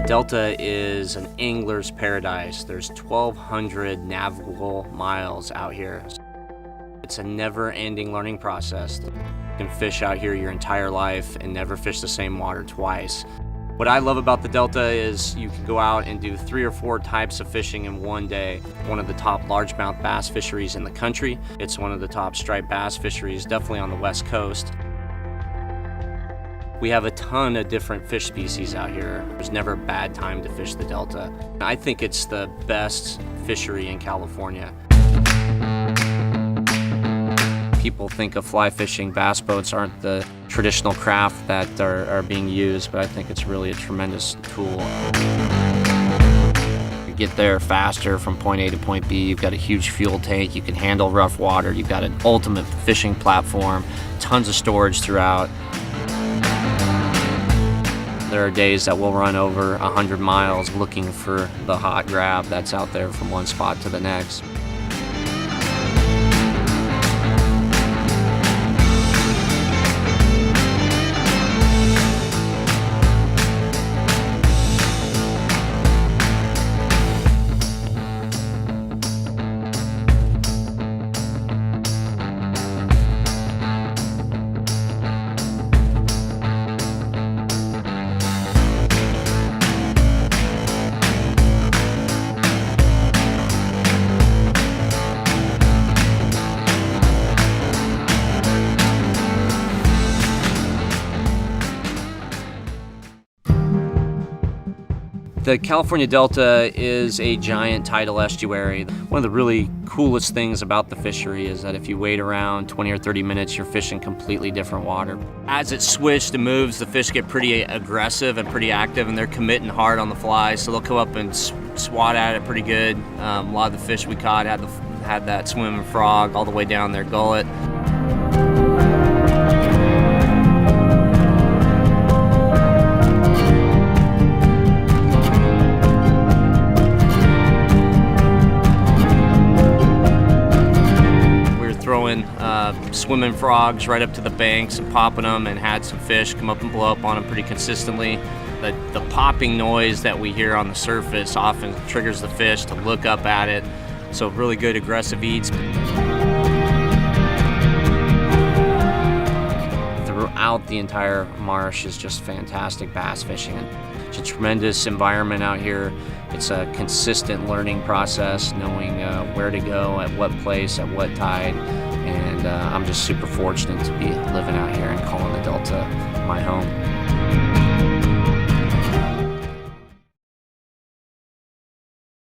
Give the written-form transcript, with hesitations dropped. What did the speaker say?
Delta is an angler's paradise. There's 1,200 navigable miles out here. It's a never-ending learning process. You can fish out here your entire life and never fish the same water twice. What I love about the Delta is you can go out and do 3 or 4 types of fishing in one day. One of the top largemouth bass fisheries in the country. It's one of the top striped bass fisheries, definitely on the West Coast. We have a ton of different fish species out here. There's never a bad time to fish the Delta. I think it's the best fishery in California. People think of fly fishing. Bass boats aren't the traditional craft that are being used, but I think it's really a tremendous tool. You get there faster from point A to point B. You've got a huge fuel tank. You can handle rough water. You've got an ultimate fishing platform, tons of storage throughout. There are days that we'll run over 100 miles looking for the hot grab that's out there from one spot to the next. The California Delta is a giant tidal estuary. One of the really coolest things about the fishery is that if you wait around 20 or 30 minutes, you're fishing completely different water. As it swishes and moves, the fish get pretty aggressive and pretty active, and they're committing hard on the fly, so they'll come up and swat at it pretty good. A lot of the fish we caught had that swimming frog all the way down their gullet. Throwing swimming frogs right up to the banks and popping them, and had some fish come up and blow up on them pretty consistently. The popping noise that we hear on the surface often triggers the fish to look up at it, so really good aggressive eats. Throughout the entire marsh is just fantastic bass fishing. It's a tremendous environment out here. It's a consistent learning process, knowing where to go, at what place, at what tide, and I'm just super fortunate to be living out here and calling the Delta my home.